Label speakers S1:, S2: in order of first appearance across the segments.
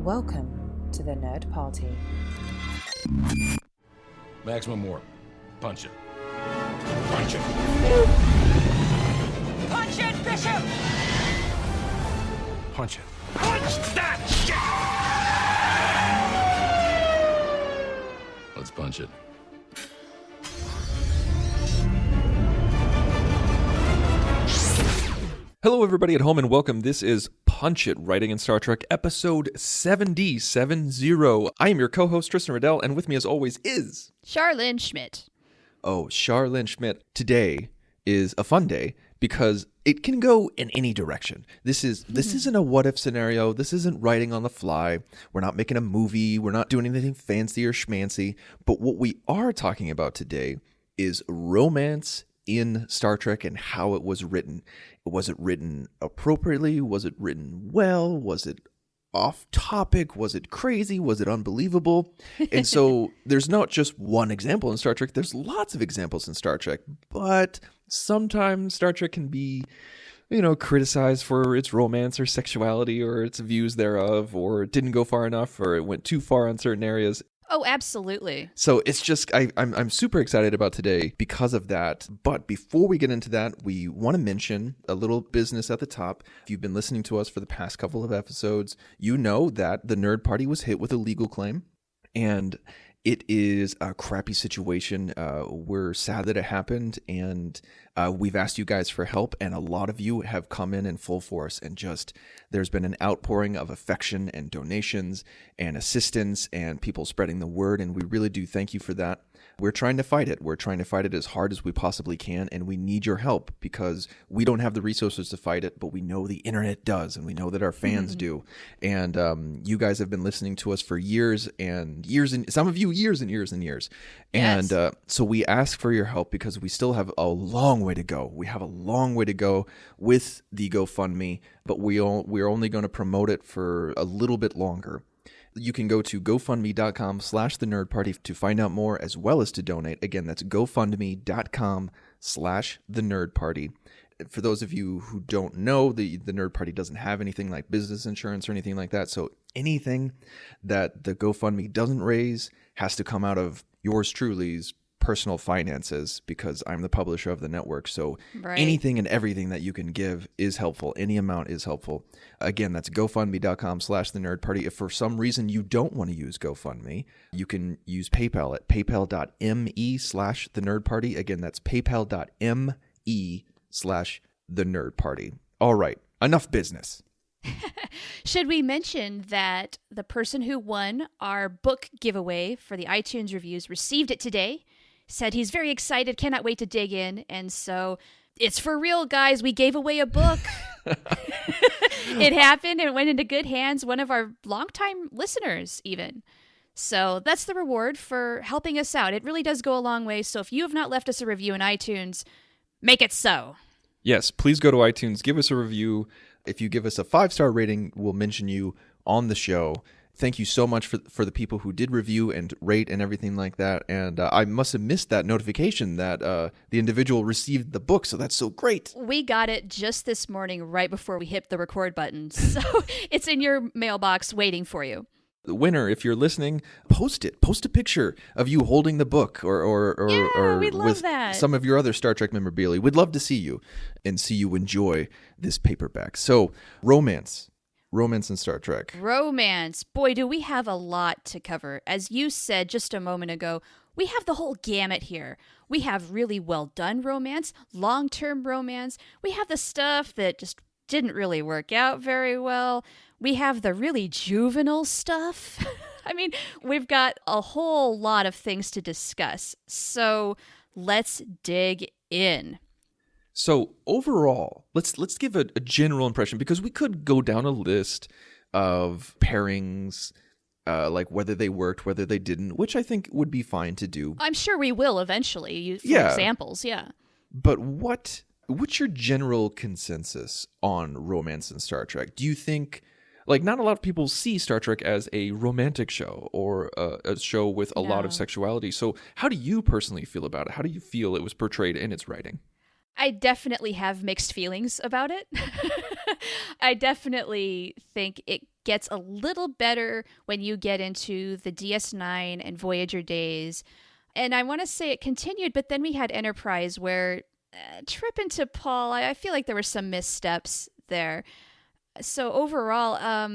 S1: Welcome to the Nerd Party.
S2: Maximum warp. Punch it. Punch it.
S3: Punch it, Bishop!
S2: Punch it.
S3: Punch that shit!
S2: Let's punch it.
S4: Hello, everybody at home, and welcome. This is Punch It, Writing in Star Trek, episode 70. I am your co-host, Tristan Riddell, and with me, as always, is...
S5: Charlene Schmidt.
S4: Oh, Charlene Schmidt. Today is a fun day because it can go in any direction. This isn't a what-if scenario. This isn't writing on the fly. We're not making a movie. We're not doing anything fancy or schmancy. But what we are talking about today is romance in Star Trek and how it was written. Was it written appropriately? Was it written well? Was it off topic? Was it crazy? Was it unbelievable? And so there's not just one example in Star Trek. There's lots of examples in Star Trek, but sometimes Star Trek can be, criticized for its romance or sexuality or its views thereof, or it didn't go far enough, or it went too far in certain areas.
S5: Oh, absolutely.
S4: So it's just, I'm super excited about today because of that. But before we get into that, we want to mention a little business at the top. If you've been listening to us for the past couple of episodes, you know that the Nerd Party was hit with a legal claim. And it is a crappy situation. We're sad that it happened, and we've asked you guys for help, and a lot of you have come in full force, and there's been an outpouring of affection and donations and assistance and people spreading the word, and we really do thank you for that. We're trying to fight it. We're trying to fight it as hard as we possibly can, and we need your help because we don't have the resources to fight it, but we know the internet does, and we know that our fans do. And you guys have been listening to us for years and years, and some of you years and years and years.
S5: Yes.
S4: And so we ask for your help because we still have a long way to go. We have a long way to go with the GoFundMe, but we're only going to promote it for a little bit longer. You can go to gofundme.com/thenerdparty to find out more as well as to donate. Again, that's gofundme.com/thenerdparty. For those of you who don't know, the Nerd Party doesn't have anything like business insurance or anything like that. So anything that the GoFundMe doesn't raise has to come out of yours truly's personal finances because I'm the publisher of the network. So anything and everything that you can give is helpful. Any amount is helpful. Again, that's gofundme.com/thenerdparty. If for some reason you don't want to use GoFundMe, you can use PayPal at paypal.me/thenerdparty. Again, that's paypal.me/thenerdparty. All right, enough business.
S5: Should we mention that the person who won our book giveaway for the iTunes reviews received it today, said he's very excited, cannot wait to dig in, and so it's for real, guys. We gave away a book. It happened and went into good hands, one of our longtime listeners even. So that's the reward for helping us out. It really does go a long way, so if you have not left us a review in iTunes, make it so.
S4: Yes, please go to iTunes, give us a review. If you give us a 5-star rating, we'll mention you on the show. Thank you so much for the people who did review and rate and everything like that. And I must have missed that notification that the individual received the book, so that's so great.
S5: We got it just this morning right before we hit the record button. So it's in your mailbox waiting for you.
S4: The winner, if you're listening, post it. Post a picture of you holding the book or
S5: we'd love
S4: with
S5: that.
S4: Some of your other Star Trek memorabilia. We'd love to see you and see you enjoy this paperback. So, romance in Star Trek.
S5: Romance. Boy, do we have a lot to cover. As you said just a moment ago, we have the whole gamut here. We have really well done romance, long-term romance. We have the stuff that just didn't really work out very well. We have the really juvenile stuff. I mean, we've got a whole lot of things to discuss. So let's dig in.
S4: So overall, let's give a general impression, because we could go down a list of pairings, like whether they worked, whether they didn't, which I think would be fine to do.
S5: I'm sure we will eventually, for examples, yeah.
S4: But what's your general consensus on romance in Star Trek? Do you think, like, not a lot of people see Star Trek as a romantic show or a show with a lot of sexuality. So how do you personally feel about it? How do you feel it was portrayed in its writing?
S5: I definitely have mixed feelings about it. I definitely think it gets a little better when you get into the DS9 and Voyager days. And I want to say it continued, but then we had Enterprise where Trip and T'Pol, I feel like there were some missteps there. So overall,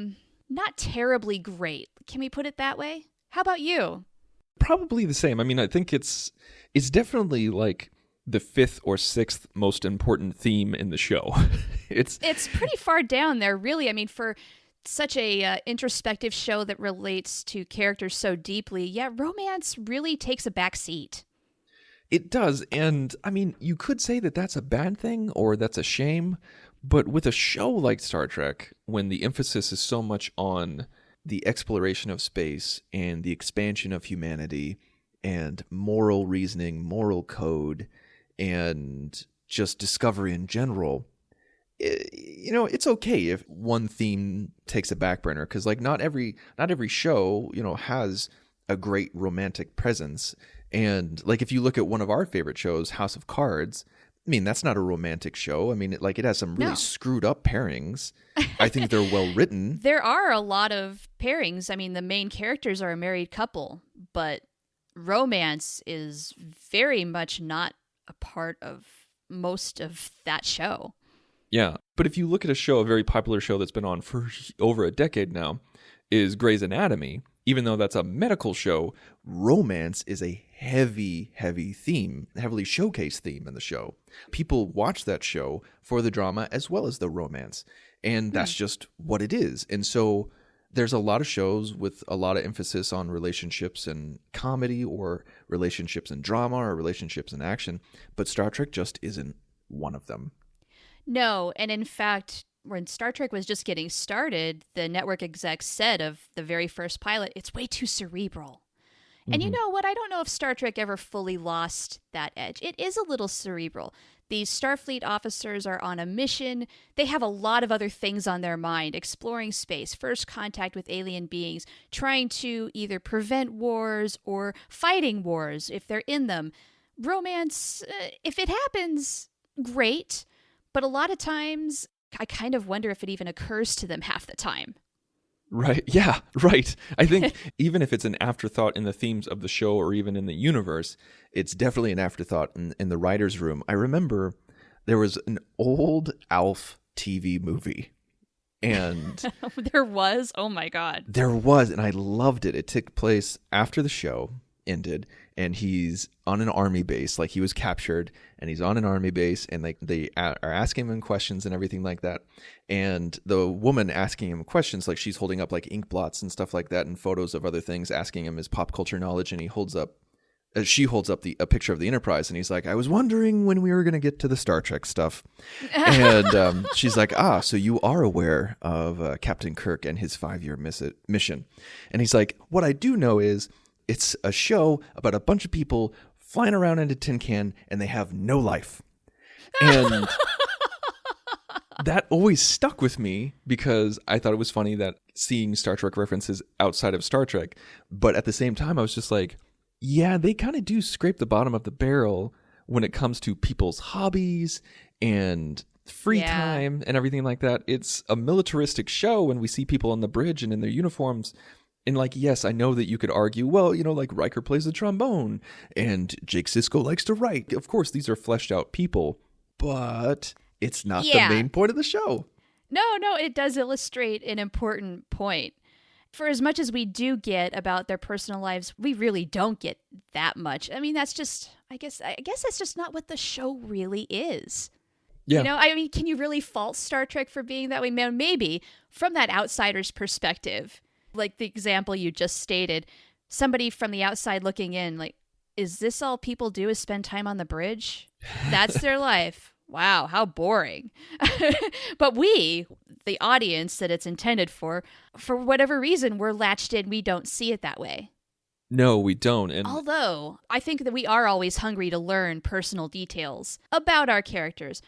S5: not terribly great. Can we put it that way? How about you?
S4: Probably the same. I mean, I think it's definitely like the fifth or sixth most important theme in the show. It's
S5: pretty far down there, really. I mean, for such a introspective show that relates to characters so deeply, yeah, romance really takes a back seat.
S4: It does, and I mean, you could say that that's a bad thing or that's a shame, but with a show like Star Trek, when the emphasis is so much on the exploration of space and the expansion of humanity and moral reasoning, moral code, and just discovery in general, it's okay if one theme takes a back burner, because like not every show has a great romantic presence. And like if you look at one of our favorite shows, House of Cards, I mean, that's not a romantic show. I mean, it has some really screwed up pairings. I think they're well written.
S5: There are a lot of pairings. I mean, the main characters are a married couple, but romance is very much not a part of most of that show.
S4: Yeah, but if you look at a very popular show that's been on for over a decade now, is Grey's Anatomy. Even though that's a medical show, romance is a heavy theme, heavily showcased theme in the show. People watch that show for the drama as well as the romance, and that's just what it is. And so there's a lot of shows with a lot of emphasis on relationships and comedy, or relationships and drama, or relationships and action, but Star Trek just isn't one of them.
S5: No, and in fact, when Star Trek was just getting started, the network execs said of the very first pilot, it's way too cerebral. Mm-hmm. And you know what? I don't know if Star Trek ever fully lost that edge. It is a little cerebral. These Starfleet officers are on a mission. They have a lot of other things on their mind: exploring space, first contact with alien beings, trying to either prevent wars or fighting wars if they're in them. Romance, if it happens, great. But a lot of times, I kind of wonder if it even occurs to them half the time.
S4: Right. Yeah, right. I think even if it's an afterthought in the themes of the show or even in the universe, it's definitely an afterthought in the writer's room. I remember there was an old Alf TV movie. And
S5: there was? Oh my God.
S4: There was, and I loved it. It took place after the show ended, and he's on an army base. Like, he was captured and he's on an army base, and like they are asking him questions and everything like that. And the woman asking him questions, like she's holding up like ink blots and stuff like that and photos of other things, asking him his pop culture knowledge. And she holds up a picture of the Enterprise, and he's like, I was wondering when we were going to get to the Star Trek stuff. And she's like, so you are aware of Captain Kirk and his 5-year mission. And he's like, what I do know is it's a show about a bunch of people flying around in a tin can, and they have no life. And that always stuck with me, because I thought it was funny that seeing Star Trek references outside of Star Trek. But at the same time, I was just like, yeah, they kind of do scrape the bottom of the barrel when it comes to people's hobbies and free time and everything like that. It's a militaristic show, and we see people on the bridge and in their uniforms. And like, yes, I know that you could argue, well, like Riker plays the trombone and Jake Sisko likes to write. Of course, these are fleshed out people, but it's not the main point of the show.
S5: No, it does illustrate an important point. For as much as we do get about their personal lives, we really don't get that much. I mean, that's just, I guess that's just not what the show really is.
S4: Yeah.
S5: I mean, can you really fault Star Trek for being that way? Man, maybe from that outsider's perspective. Like the example you just stated, somebody from the outside looking in, like, is this all people do is spend time on the bridge? That's their life. Wow, how boring. But we, the audience that it's intended for whatever reason, we're latched in. We don't see it that way.
S4: No, we don't. And
S5: although I think that we are always hungry to learn personal details about our characters.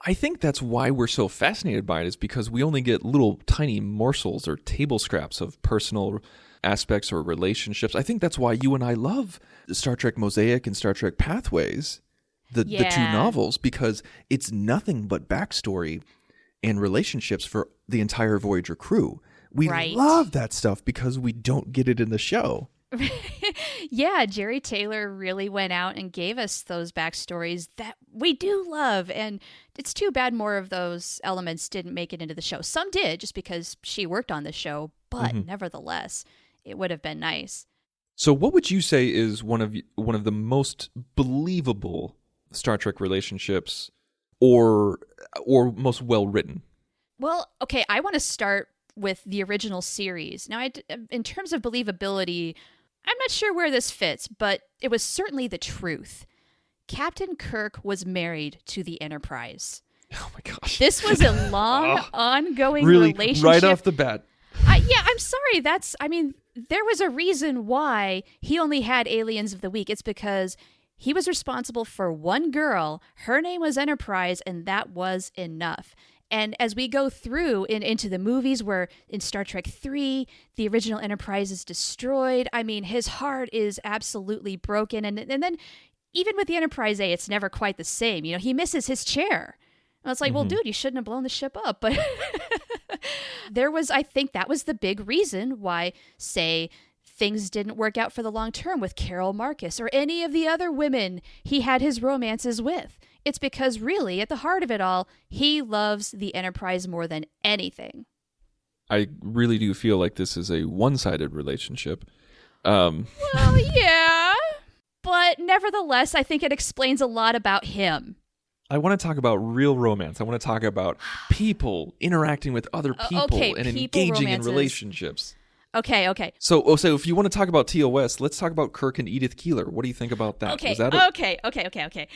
S4: I think that's why we're so fascinated by it, is because we only get little tiny morsels or table scraps of personal aspects or relationships. I think that's why you and I love Star Trek Mosaic and Star Trek Pathways, the two novels, because it's nothing but backstory and relationships for the entire Voyager crew. We
S5: Right.
S4: love that stuff because we don't get it in the show.
S5: Yeah, Jerry Taylor really went out and gave us those backstories that we do love. And it's too bad more of those elements didn't make it into the show. Some did just because she worked on the show, but nevertheless, it would have been nice.
S4: So what would you say is one of the most believable Star Trek relationships or most well written?
S5: Well, okay, I want to start with the original series. Now, in terms of believability, I'm not sure where this fits, but it was certainly the truth. Captain Kirk was married to the Enterprise.
S4: Oh my gosh.
S5: This was a long, ongoing
S4: really,
S5: relationship.
S4: right off the bat.
S5: Yeah, I'm sorry. There was a reason why he only had Aliens of the Week. It's because he was responsible for one girl. Her name was Enterprise, and that was enough. And as we go through into the movies where in Star Trek 3, the original Enterprise is destroyed, his heart is absolutely broken. And then even with the Enterprise A, it's never quite the same. He misses his chair. And it's like, well, dude, you shouldn't have blown the ship up. But I think that was the big reason why, say, things didn't work out for the long term with Carol Marcus or any of the other women he had his romances with. It's because really, at the heart of it all, he loves the Enterprise more than anything.
S4: I really do feel like this is a one-sided relationship.
S5: Well, yeah. But nevertheless, I think it explains a lot about him.
S4: I want to talk about real romance. I want to talk about people interacting with other people and
S5: people
S4: engaging
S5: romances.
S4: in relationships.
S5: Okay.
S4: So if you want to talk about TOS, let's talk about Kirk and Edith Keeler. What do you think about that?
S5: Okay.
S4: Was that it?
S5: Okay.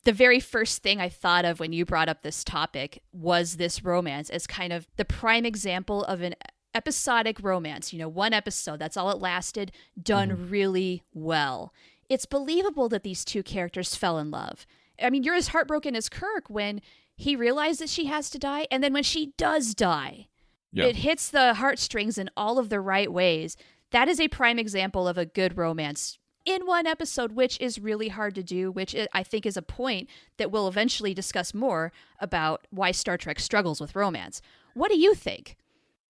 S5: The very first thing I thought of when you brought up this topic was this romance as kind of the prime example of an episodic romance. One episode, that's all it lasted, done really well. It's believable that these two characters fell in love. You're as heartbroken as Kirk when he realizes she has to die, and then when she does die. Yeah. It hits the heartstrings in all of the right ways. That is a prime example of a good romance in one episode, which is really hard to do, which I think is a point that we'll eventually discuss more about why Star Trek struggles with romance. What do you think?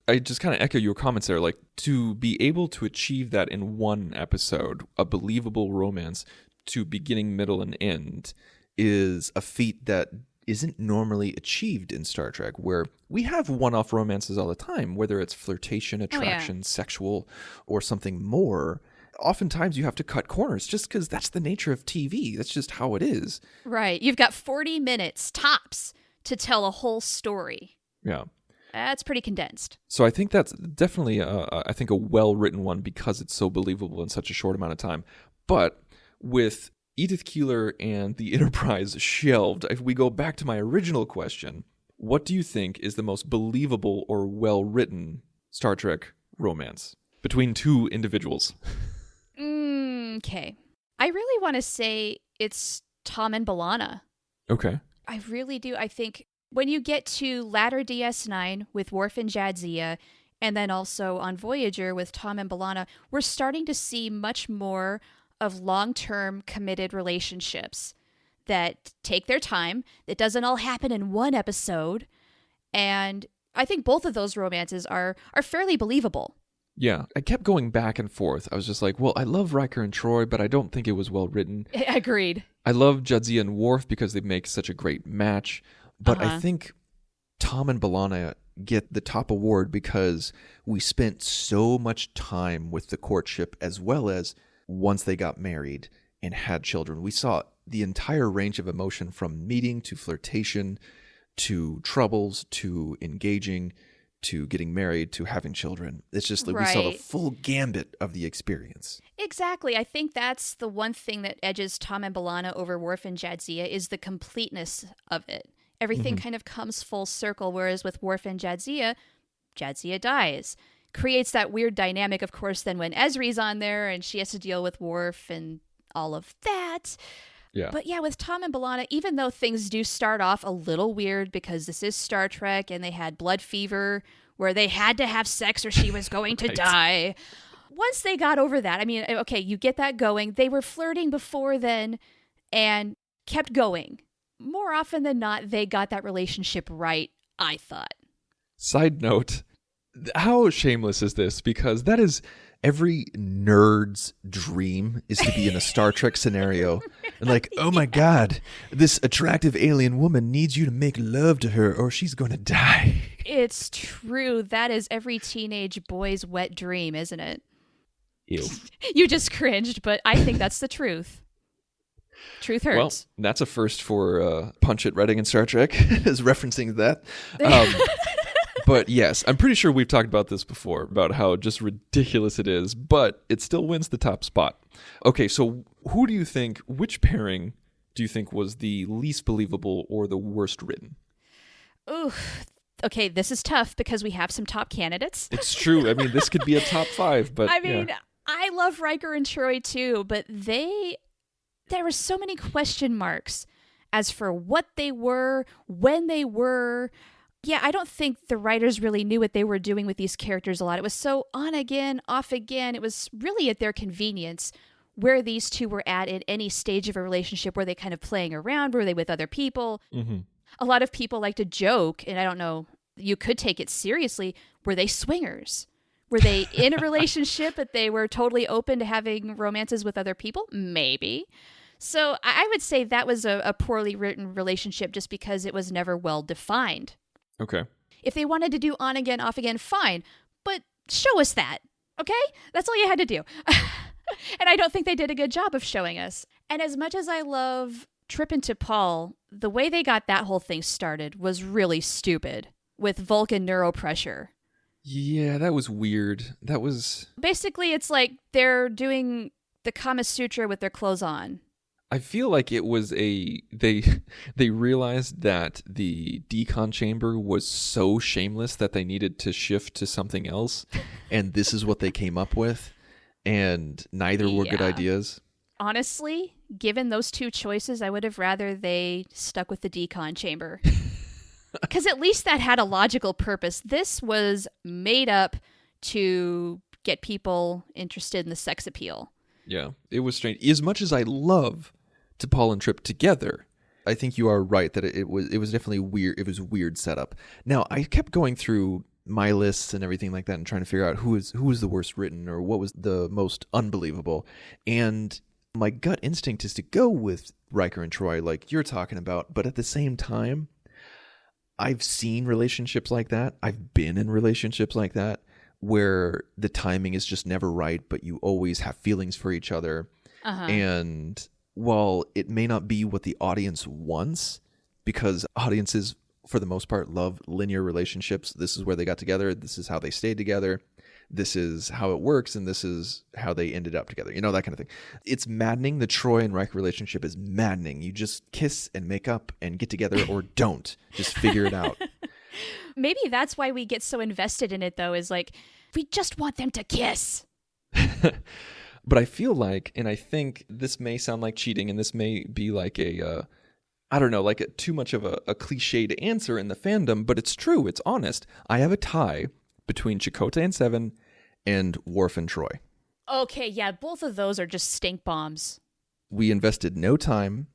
S4: I just kind of echo your comments there. Like, to be able to achieve that in one episode, a believable romance to beginning, middle, and end, is a feat that isn't normally achieved in Star Trek, where we have one-off romances all the time, whether it's flirtation, attraction, sexual, or something more. Oftentimes you have to cut corners just because that's the nature of TV. That's just how it is.
S5: Right. You've got 40 minutes tops to tell a whole story.
S4: Yeah.
S5: That's pretty condensed.
S4: So I think that's definitely, a well-written one because it's so believable in such a short amount of time. But with Edith Keeler and the Enterprise shelved, if we go back to my original question, what do you think is the most believable or well-written Star Trek romance between two individuals?
S5: Okay. I really want to say it's Tom and B'Elanna.
S4: Okay.
S5: I really do. I think when you get to latter DS9 with Worf and Jadzia, and then also on Voyager with Tom and B'Elanna, we're starting to see much more of long-term committed relationships that take their time, that doesn't all happen in one episode. And I think both of those romances are fairly believable.
S4: Yeah, I kept going back and forth. I was just like, well, I love Riker and Troy, but I don't think it was well written.
S5: Agreed.
S4: I love Jadzia and Worf because they make such a great match. But I think Tom and B'Elanna get the top award because we spent so much time with the courtship as well as once they got married and had children. We saw the entire range of emotion from meeting to flirtation to troubles to engaging to getting married to having children. It's just like we saw the full gambit of the experience.
S5: Exactly. I think that's the one thing that edges Tom and B'Elanna over Worf and Jadzia is the completeness of it. Everything kind of comes full circle, whereas with Worf and Jadzia dies. Creates that weird dynamic, of course, then when Ezri's on there and she has to deal with Worf and all of that.
S4: Yeah.
S5: But yeah, with Tom and B'Elanna, even though things do start off a little weird because this is Star Trek and they had blood fever where they had to have sex or she was going to die. Once they got over that, okay, you get that going. They were flirting before then and kept going. More often than not, they got that relationship right, I thought.
S4: Side note, How shameless is this? Because that is every nerd's dream, is to be in a Star Trek scenario. And like, oh my God, this attractive alien woman needs you to make love to her or she's going to die.
S5: It's true. That is every teenage boy's wet dream, isn't it?
S4: Ew.
S5: You just cringed, but I think that's the truth. Truth hurts.
S4: Well, that's a first for Punch It writing in Star Trek, is referencing that. But yes, I'm pretty sure we've talked about this before, about how just ridiculous it is, but it still wins the top spot. Okay, so which pairing do you think was the least believable or the worst written?
S5: Ooh, okay, this is tough because we have some top candidates.
S4: It's true. I mean, this could be a top 5, but yeah.
S5: I love Riker and Troy too, but there were so many question marks as for what they were, when they were. Yeah, I don't think the writers really knew what they were doing with these characters a lot. It was so on again, off again. It was really at their convenience where these two were at in any stage of a relationship. Were they kind of playing around? Were they with other people?
S4: Mm-hmm.
S5: A lot of people like to joke, and I don't know, you could take it seriously. Were they swingers? Were they in a relationship, but they were totally open to having romances with other people? Maybe. So I would say that was a poorly written relationship just because it was never well defined.
S4: Okay.
S5: If they wanted to do on again, off again, fine. But show us that, okay? That's all you had to do. And I don't think they did a good job of showing us. And as much as I love Trip and T'Pol, the way they got that whole thing started was really stupid with Vulcan neuropressure.
S4: Yeah, that was weird. That was...
S5: Basically, it's like they're doing the Kama Sutra with their clothes on.
S4: I feel like it was they realized that the decon chamber was so shameless that they needed to shift to something else, and this is what they came up with, and neither were good ideas.
S5: Honestly, given those two choices, I would have rather they stuck with the decon chamber. Because at least that had a logical purpose. This was made up to get people interested in the sex appeal.
S4: Yeah, it was strange. As much as I love T'Pol and Trip together, I think you are right that it was definitely weird. It was a weird setup. Now, I kept going through my lists and everything like that and trying to figure out who was the worst written or what was the most unbelievable. And my gut instinct is to go with Riker and Troy, like you're talking about. But at the same time, I've seen relationships like that. I've been in relationships like that where the timing is just never right, but you always have feelings for each other. Uh-huh. And while it may not be what the audience wants, because audiences, for the most part, love linear relationships. This is where they got together. This is how they stayed together. This is how it works. And this is how they ended up together. You know, that kind of thing. It's maddening. The Troy and Riker relationship is maddening. You just kiss and make up and get together or don't. Just figure it out.
S5: Maybe that's why we get so invested in it, though, is like, we just want them to kiss.
S4: But I feel like, and I think this may sound like cheating, and this may be like I don't know, like too much of a cliched answer in the fandom, but it's true, it's honest. I have a tie between Chakotay and Seven and Worf and Troy.
S5: Okay, yeah, both of those are just stink bombs.
S4: We invested no time,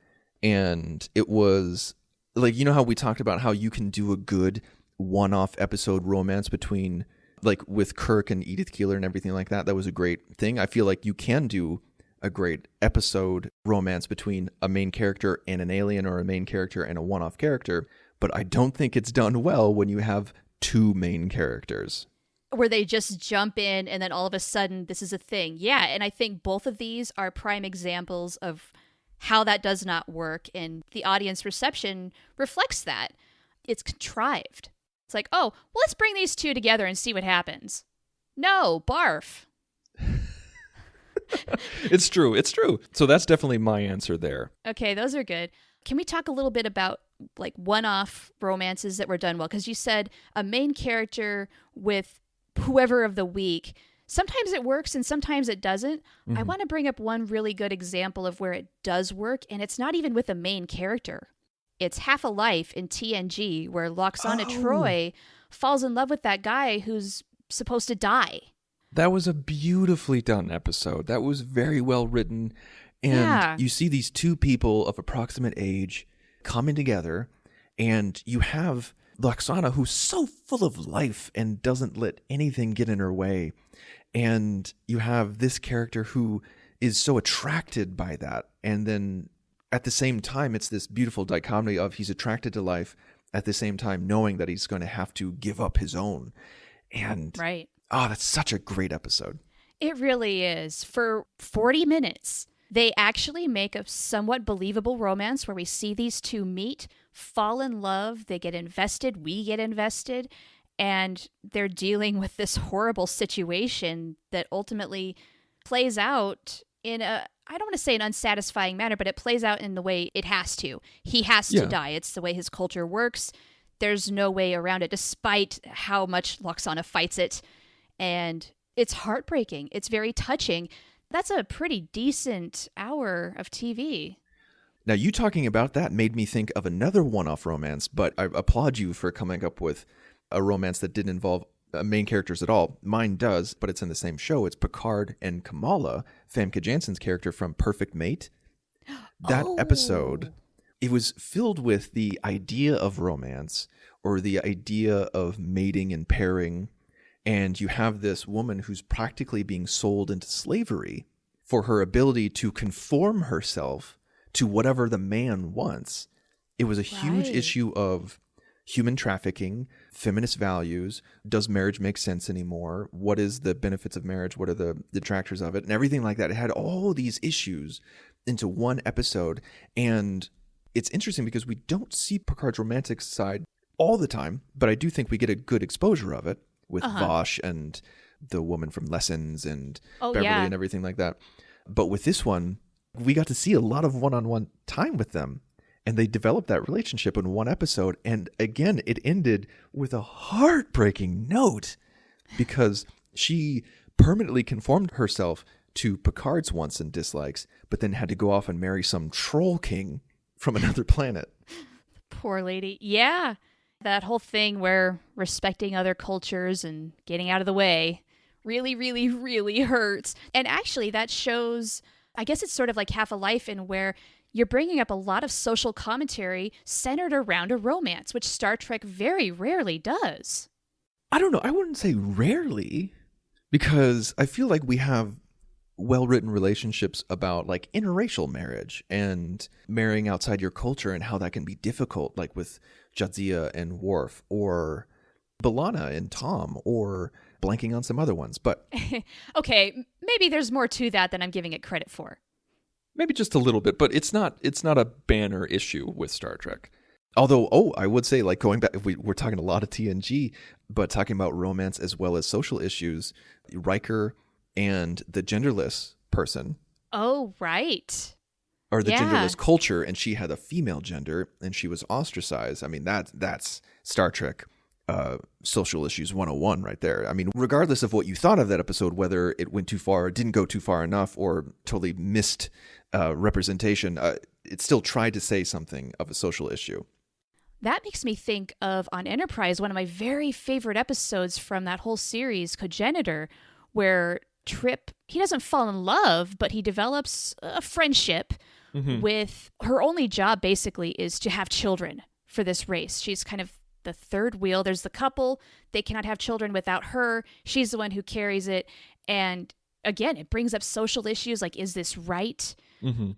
S4: and it was, like, you know how we talked about how you can do a good one-off episode romance between... like with Kirk and Edith Keeler and everything like that. That was a great thing. I feel like you can do a great episode romance between a main character and an alien or a main character and a one-off character, but I don't think it's done well when you have two main characters.
S5: Where they just jump in and then all of a sudden this is a thing. Yeah, and I think both of these are prime examples of how that does not work, and the audience reception reflects that. It's contrived. It's like, oh, well, let's bring these two together and see what happens. No, barf.
S4: It's true. It's true. So that's definitely my answer there.
S5: Okay, those are good. Can we talk a little bit about like one-off romances that were done well? Because you said a main character with whoever of the week. Sometimes it works and sometimes it doesn't. Mm-hmm. I want to bring up one really good example of where it does work, and it's not even with a main character. It's Half a Life in TNG, where Loxana Troy falls in love with that guy who's supposed to die.
S4: That was a beautifully done episode. That was very well written. And you see these two people of approximate age coming together, and you have Loxana, who's so full of life and doesn't let anything get in her way. And you have this character who is so attracted by that. And then at the same time, it's this beautiful dichotomy of he's attracted to life at the same time knowing that he's going to have to give up his own. And
S5: Right.
S4: that's such a great episode.
S5: It really is. For 40 minutes, they actually make a somewhat believable romance where we see these two meet, fall in love, they get invested, we get invested, and they're dealing with this horrible situation that ultimately plays out in a, I don't want to say an unsatisfying manner, but it plays out in the way it has to. He has to die. It's the way his culture works. There's no way around it, despite how much Loxana fights it. And it's heartbreaking. It's very touching. That's a pretty decent hour of TV.
S4: Now, you talking about that made me think of another one-off romance, but I applaud you for coming up with a romance that didn't involve main characters at all. Mine does, but it's in the same show. It's Picard and Kamala, Famke Janssen's character from Perfect Mate. That episode, it was filled with the idea of romance or the idea of mating and pairing. And you have this woman who's practically being sold into slavery for her ability to conform herself to whatever the man wants. It was a huge issue of human trafficking, feminist values. Does marriage make sense anymore? What is the benefits of marriage? What are the detractors of it? And everything like that. It had all these issues into one episode. And it's interesting because we don't see Picard's romantic side all the time, but I do think we get a good exposure of it with Vosh and the woman from Lessons and Beverly and everything like that. But with this one, we got to see a lot of one-on-one time with them. And they developed that relationship in one episode. And again, it ended with a heartbreaking note because she permanently conformed herself to Picard's wants and dislikes, but then had to go off and marry some troll king from another planet.
S5: Poor lady. Yeah. That whole thing where respecting other cultures and getting out of the way really, really, really hurts. And actually, that shows, I guess it's sort of like Half a Life in where you're bringing up a lot of social commentary centered around a romance, which Star Trek very rarely does.
S4: I don't know. I wouldn't say rarely, because I feel like we have well-written relationships about like interracial marriage and marrying outside your culture and how that can be difficult, like with Jadzia and Worf, or B'Elanna and Tom, or blanking on some other ones. But
S5: okay, maybe there's more to that than I'm giving it credit for.
S4: Maybe just a little bit, but it's not a banner issue with Star Trek. Although, I would say, like, going back, we're talking a lot of TNG, but talking about romance as well as social issues, Riker and the genderless person.
S5: Oh, right.
S4: Or the genderless culture, and she had a female gender, and she was ostracized. I mean, that's Star Trek social issues 101 right there. I mean, regardless of what you thought of that episode, whether it went too far, didn't go too far enough, or totally missed representation, it still tried to say something of a social issue.
S5: That makes me think of, on Enterprise, one of my very favorite episodes from that whole series, Cogenitor, where Trip, he doesn't fall in love, but he develops a friendship with, her only job basically is to have children for this race. She's kind of the third wheel. There's the couple. They cannot have children without her. She's the one who carries it. And again, it brings up social issues like, is this right?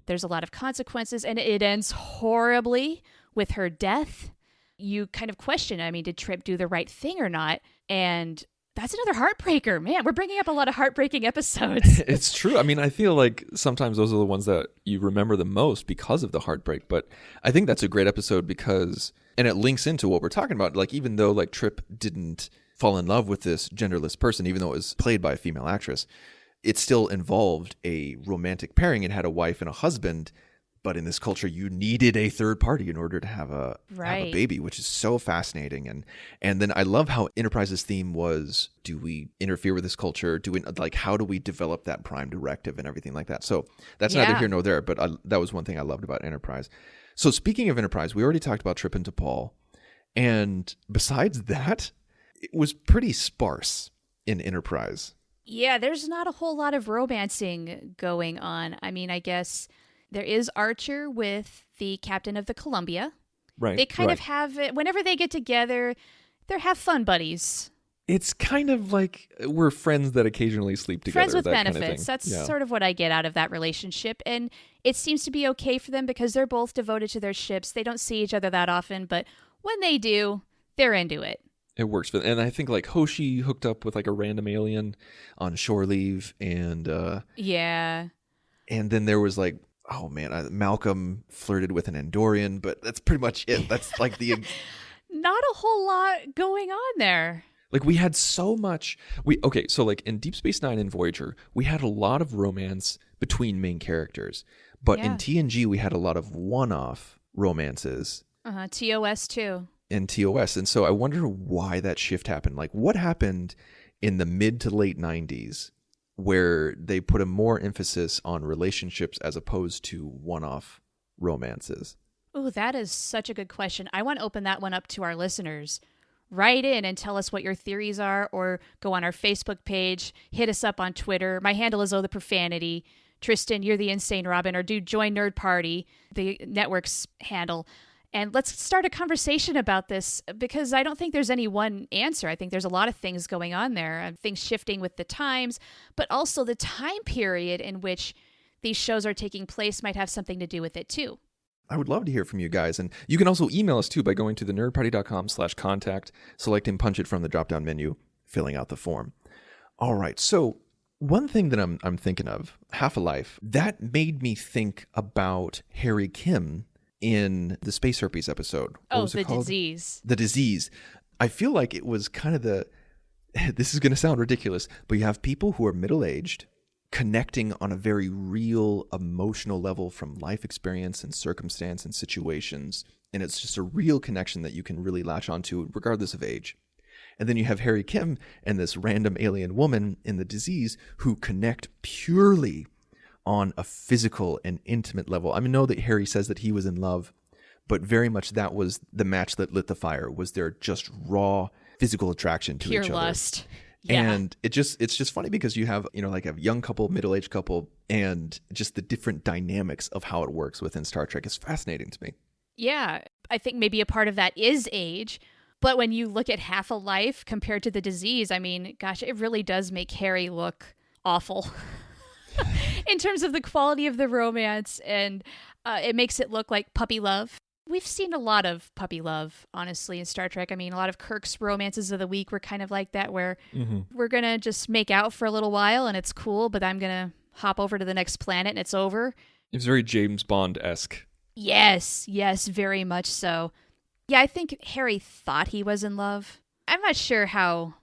S5: There's a lot of consequences, and it ends horribly with her death. You kind of question, I mean, did Trip do the right thing or not? And that's another heartbreaker. Man, we're bringing up a lot of heartbreaking episodes.
S4: It's true. I mean, I feel like sometimes those are the ones that you remember the most because of the heartbreak. But I think that's a great episode because, and it links into what we're talking about. Like, even though like Trip didn't fall in love with this genderless person, even though it was played by a female actress, it still involved a romantic pairing. It had a wife and a husband. But in this culture, you needed a third party in order to have a baby, which is so fascinating. And then I love how Enterprise's theme was, do we interfere with this culture? Do we, like, how do we develop that prime directive and everything like that? So that's neither here nor there, but that was one thing I loved about Enterprise. So speaking of Enterprise, we already talked about Trip and T'Pol. And besides that, it was pretty sparse in Enterprise.
S5: Yeah, there's not a whole lot of romancing going on. I mean, I guess there is Archer with the captain of the Columbia.
S4: Right.
S5: They kind
S4: right.
S5: of have it, whenever they get together, they're have fun buddies.
S4: It's kind of like we're friends that occasionally sleep together.
S5: Friends with
S4: that
S5: benefits.
S4: Kind of thing.
S5: That's
S4: Yeah.
S5: sort of what I get out of that relationship. And it seems to be okay for them because they're both devoted to their ships. They don't see each other that often, but when they do, they're into it.
S4: It works for them. And I think like Hoshi hooked up with like a random alien on shore leave, and
S5: Yeah.
S4: and then there was like, oh man, Malcolm flirted with an Andorian, but that's pretty much it. That's like the
S5: Not a whole lot going on there.
S4: like we had so much. So like in Deep Space Nine and Voyager, we had a lot of romance between main characters, but in
S5: Yeah.
S4: TNG we had a lot of one-off romances.
S5: TOS too.
S4: In TOS. And so I wonder why that shift happened. Like what happened in the mid to late 90s where they put a more emphasis on relationships as opposed to one-off romances?
S5: Ooh, that is such a good question. I want to open that one up to our listeners. Write in and tell us what your theories are, or go on our Facebook page, hit us up on Twitter. My handle is Oh the Profanity. Tristan, you're the Insane Robin, or do Join Nerd Party, the network's handle. And let's start a conversation about this, because I don't think there's any one answer. I think there's a lot of things going on there, things shifting with the times, but also the time period in which these shows are taking place might have something to do with it too.
S4: I would love to hear from you guys. And you can also email us too by going to thenerdparty.com/contact, selecting Punch It from the drop-down menu, filling out the form. All right. So one thing that I'm thinking of, Half a Life, that made me think about Harry Kim in the Space Herpes episode. What was it called?
S5: Disease.
S4: The disease. I feel like it was kind of this is going to sound ridiculous, but you have people who are middle-aged connecting on a very real emotional level from life experience and circumstance and situations. And it's just a real connection that you can really latch onto regardless of age. And then you have Harry Kim and this random alien woman in the disease who connect purely on a physical and intimate level. I mean, I know that Harry says that he was in love, but very much that was the match that lit the fire, was their just raw physical attraction to
S5: Pure
S4: each other.
S5: lust. Yeah.
S4: And it's just funny because you have, like a young couple, middle-aged couple, and just the different dynamics of how it works within Star Trek is fascinating to me.
S5: Yeah, I think maybe a part of that is age. But when you look at Half a Life compared to the disease, I mean, gosh, it really does make Harry look awful in terms of the quality of the romance. And it makes it look like puppy love. We've seen a lot of puppy love, honestly, in Star Trek. I mean, a lot of Kirk's romances of the week were kind of like that, where we're going to just make out for a little while and it's cool, but I'm going to hop over to the next planet and it's over.
S4: It was very James Bond-esque.
S5: Yes, very much so. Yeah, I think Harry thought he was in love. I'm not sure how.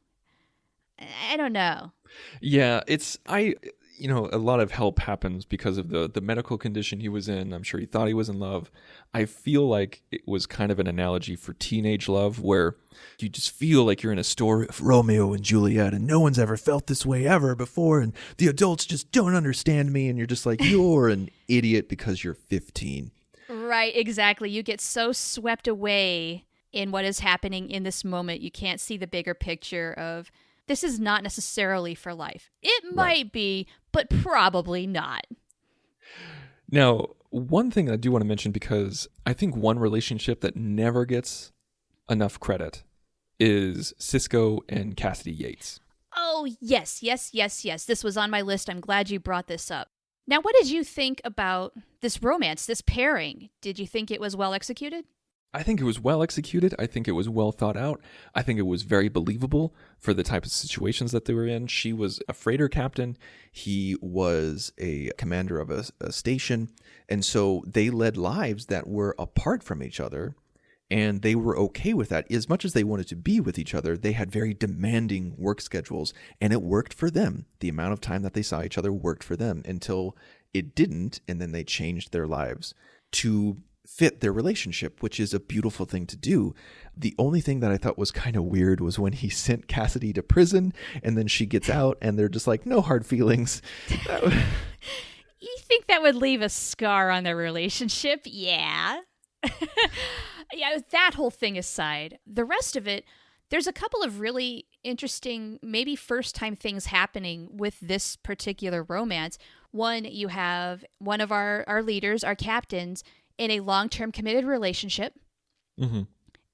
S5: I don't know.
S4: Yeah, a lot of help happens because of the medical condition he was in. I'm sure he thought he was in love. I feel like it was kind of an analogy for teenage love, where you just feel like you're in a story of Romeo and Juliet, and no one's ever felt this way ever before, and the adults just don't understand me, and you're just like, you're an idiot because you're 15.
S5: Right, exactly. You get so swept away in what is happening in this moment, you can't see the bigger picture of, this is not necessarily for life. It might be, but probably not.
S4: Now, one thing I do want to mention, because I think one relationship that never gets enough credit is Sisko and Cassidy Yates.
S5: Oh, yes. This was on my list. I'm glad you brought this up. Now, what did you think about this romance, this pairing? Did you think it was well executed?
S4: I think it was well executed. I think it was well thought out. I think it was very believable for the type of situations that they were in. She was a freighter captain. He was a commander of a station. And so they led lives that were apart from each other. And they were okay with that. As much as they wanted to be with each other, they had very demanding work schedules. And it worked for them. The amount of time that they saw each other worked for them until it didn't. And then they changed their lives to fit their relationship, which is a beautiful thing to do. The only thing that I thought was kind of weird was when he sent Cassidy to prison and then she gets out and they're just like, no hard feelings.
S5: You think that would leave a scar on their relationship? Yeah. Yeah, that whole thing aside, the rest of it, there's a couple of really interesting, maybe first-time things happening with this particular romance. One, you have one of our leaders, our captains, in a long-term committed relationship.
S4: Mm-hmm.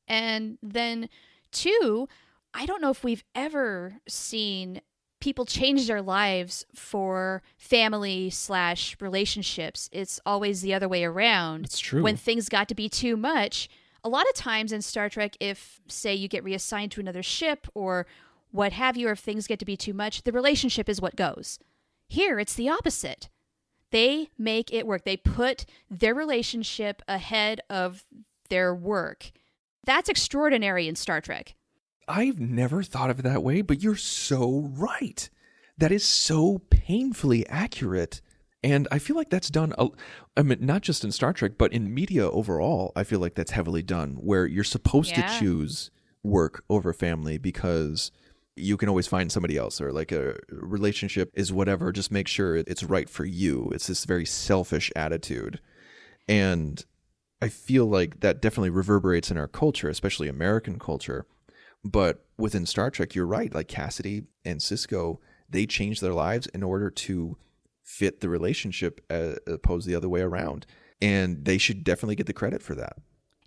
S5: And then, two, I don't know if we've ever seen people change their lives for family/relationships. It's always the other way around.
S4: It's true.
S5: When things got to be too much, a lot of times in Star Trek, if, say, you get reassigned to another ship or what have you, or if things get to be too much, the relationship is what goes. Here, it's the opposite. They make it work. They put their relationship ahead of their work. That's extraordinary in Star Trek.
S4: I've never thought of it that way, but you're so right. That is so painfully accurate. And I feel like that's done, I mean, not just in Star Trek, but in media overall. I feel like that's heavily done, where you're supposed to choose work over family because you can always find somebody else, or like a relationship is whatever. Just make sure it's right for you. It's this very selfish attitude. And I feel like that definitely reverberates in our culture, especially American culture. But within Star Trek, you're right. Like Cassidy and Sisko, they changed their lives in order to fit the relationship as opposed to the other way around. And they should definitely get the credit for that.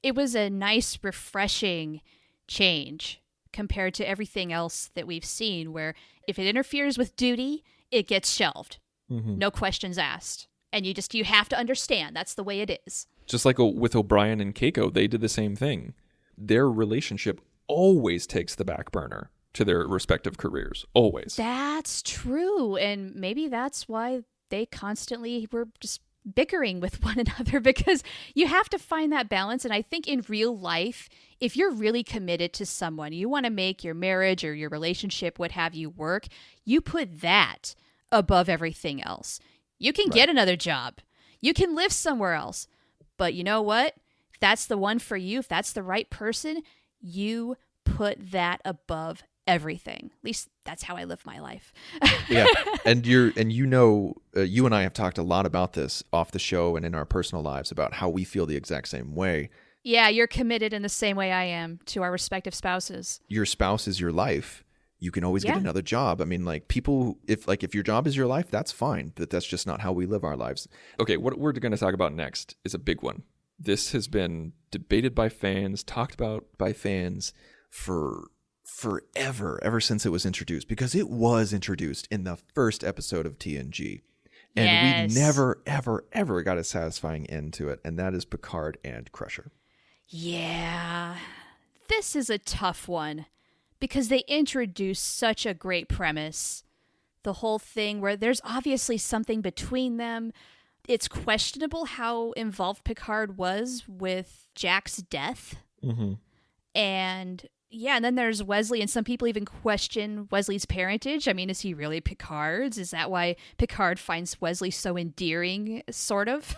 S5: It was a nice, refreshing change compared to everything else that we've seen, where if it interferes with duty, it gets shelved.
S4: Mm-hmm.
S5: No questions asked. And you have to understand that's the way it is.
S4: Just like with O'Brien and Keiko, they did the same thing. Their relationship always takes the back burner to their respective careers. Always.
S5: That's true. And maybe that's why they constantly were just bickering with one another, because you have to find that balance. And I think in real life, if you're really committed to someone, you want to make your marriage or your relationship, what have you, work, you put that above everything else. You can get another job. You can live somewhere else. But you know what? If that's the one for you, if that's the right person, you put that above everything. At least that's how I live my life.
S4: Yeah. And you and I have talked a lot about this off the show and in our personal lives about how we feel the exact same way.
S5: Yeah, you're committed in the same way I am to our respective spouses. Your
S4: spouse is your life. You can always get another job. I mean, like, people, if your job is your life, that's fine. But that's just not how we live our lives. Okay, what we're going to talk about next is a big one. This has been debated by fans, talked about by fans for forever, ever since it was introduced, because it was introduced in the first episode of TNG. And we never, ever, ever got a satisfying end to it. And that is Picard and Crusher.
S5: Yeah, this is a tough one because they introduced such a great premise. The whole thing where there's obviously something between them. It's questionable how involved Picard was with Jack's death.
S4: Mm-hmm.
S5: And then there's Wesley, and some people even question Wesley's parentage. I mean, is he really Picard's? Is that why Picard finds Wesley so endearing, sort of?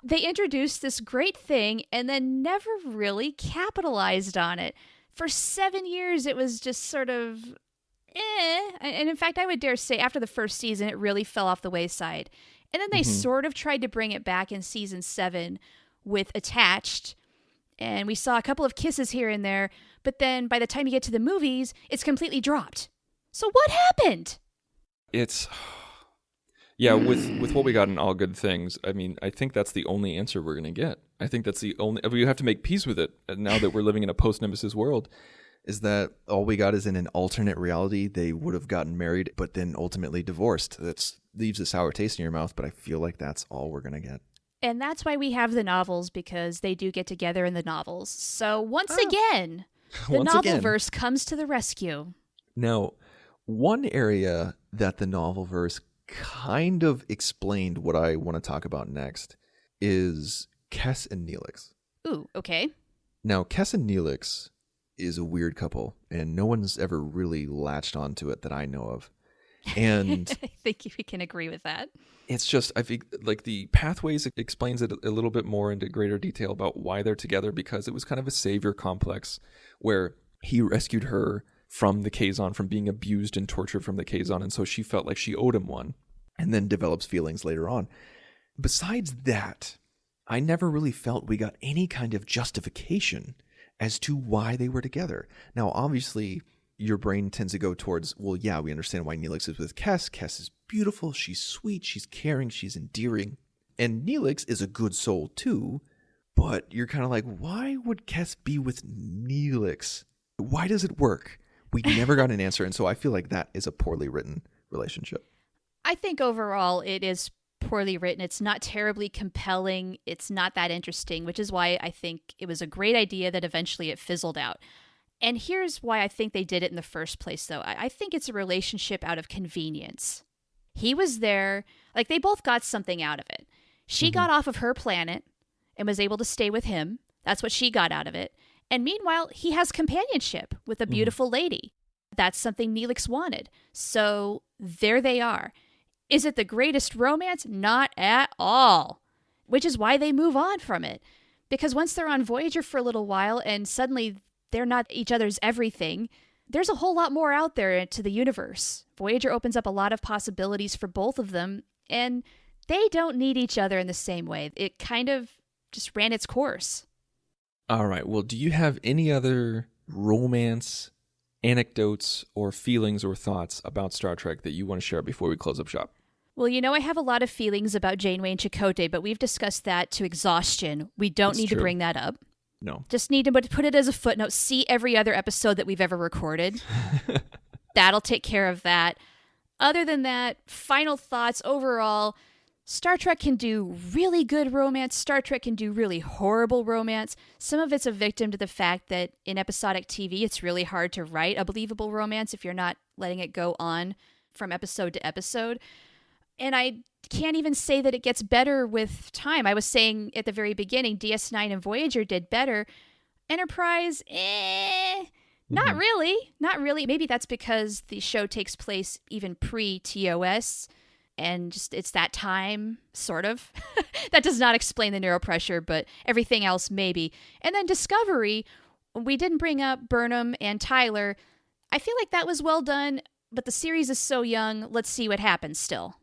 S5: They introduced this great thing and then never really capitalized on it. For 7 years, it was just sort of And in fact, I would dare say after the first season, it really fell off the wayside. And then they sort of tried to bring it back in season 7 with Attached. And we saw a couple of kisses here and there. But then by the time you get to the movies, it's completely dropped. So what happened?
S6: It's... Yeah, with what we got in All Good Things, I mean, I think that's the only answer we're going to get. I think that's the only... We have to make peace with it now that we're living in a post-Nemesis world.
S4: Is that all we got is in an alternate reality, they would have gotten married, but then ultimately divorced. That leaves a sour taste in your mouth, but I feel like that's all we're going to get.
S5: And that's why we have the novels, because they do get together in the novels. So once again, the novelverse comes to the rescue.
S4: Now, one area that the novelverse kind of explained what I want to talk about next is Kes and Neelix.
S5: Ooh, okay.
S4: Now, Kes and Neelix is a weird couple, and no one's ever really latched onto it that I know of. And
S5: I think we can agree with that.
S6: It's just, I think, like, the Pathways explains it a little bit more into greater detail about why they're together, because it was kind of a savior complex where he rescued her from the Kazon, from being abused and tortured from the Kazon, and so she felt like she owed him one, and then develops feelings later on. Besides that, I never really felt we got any kind of justification as to why they were together. Now, obviously, your brain tends to go towards, well, yeah, we understand why Neelix is with Kes. Kes is beautiful, she's sweet, she's caring, she's endearing. And Neelix is a good soul too,
S4: but you're kind of like, why would Kes be with Neelix? Why does it work? We never got an answer, and so I feel like that is a poorly written relationship.
S5: I think overall it is poorly written. It's not terribly compelling. It's not that interesting, which is why I think it was a great idea that eventually it fizzled out. And here's why I think they did it in the first place, though. I think it's a relationship out of convenience. He was there, like they both got something out of it. She got off of her planet and was able to stay with him. That's what she got out of it. And meanwhile, he has companionship with a beautiful lady. That's something Neelix wanted. So there they are. Is it the greatest romance? Not at all. Which is why they move on from it. Because once they're on Voyager for a little while and suddenly they're not each other's everything, there's a whole lot more out there to the universe. Voyager opens up a lot of possibilities for both of them, and they don't need each other in the same way. It kind of just ran its course.
S6: All right. Well, do you have any other romance anecdotes or feelings or thoughts about Star Trek that you want to share before we close up shop?
S5: Well, I have a lot of feelings about Janeway and Chakotay, but we've discussed that to exhaustion. We don't
S6: That's
S5: need
S6: true.
S5: to bring that up.
S6: No.
S5: Just need to put it as a footnote. See every other episode that we've ever recorded. That'll take care of that. Other than that, final thoughts overall, Star Trek can do really good romance. Star Trek can do really horrible romance. Some of it's a victim to the fact that in episodic TV, it's really hard to write a believable romance if you're not letting it go on from episode to episode. And I can't even say that it gets better with time. I was saying at the very beginning, DS9 and Voyager did better. Enterprise, not really. Not really. Maybe that's because the show takes place even pre-TOS. And just it's that time, sort of. That does not explain the neuropressure, but everything else maybe. And then Discovery, we didn't bring up Burnham and Tyler. I feel like that was well done, but the series is so young. Let's see what happens still.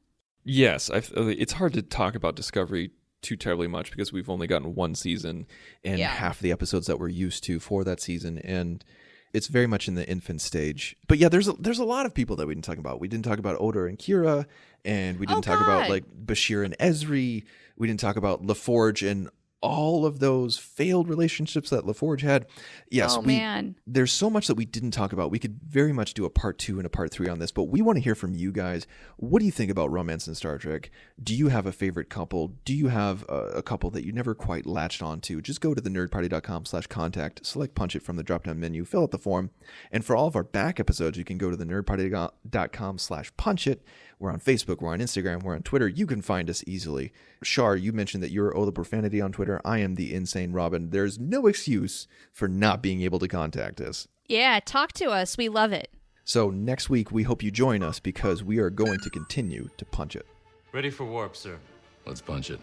S6: Yes, it's hard to talk about Discovery too terribly much because we've only gotten one season
S4: And half the episodes that we're used to for that season, and it's very much in the infant stage. But yeah, there's a lot of people that we didn't talk about. We didn't talk about Oda and Kira, and we didn't talk about like Bashir and Ezri. We didn't talk about LaForge and all of those failed relationships that LaForge had. Yes,
S5: man.
S4: There's so much that we didn't talk about. We could very much do a part 2 and a part 3 on this, but we want to hear from you guys. What do you think about romance in Star Trek? Do you have a favorite couple? Do you have a couple that you never quite latched onto? Just go to thenerdparty.com/contact, select Punch It from the drop-down menu, fill out the form. And for all of our back episodes, you can go to thenerdparty.com/punch it. We're on Facebook, we're on Instagram, we're on Twitter. You can find us easily. Char, you mentioned that you're the Profanity on Twitter. I am the Insane Robin. There's no excuse for not being able to contact us.
S5: Yeah, talk to us. We love it.
S4: So next week, we hope you join us because we are going to continue to punch it.
S2: Ready for warp, sir. Let's punch it.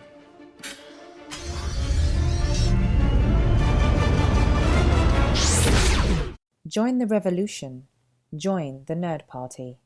S1: Join the revolution. Join the Nerd Party.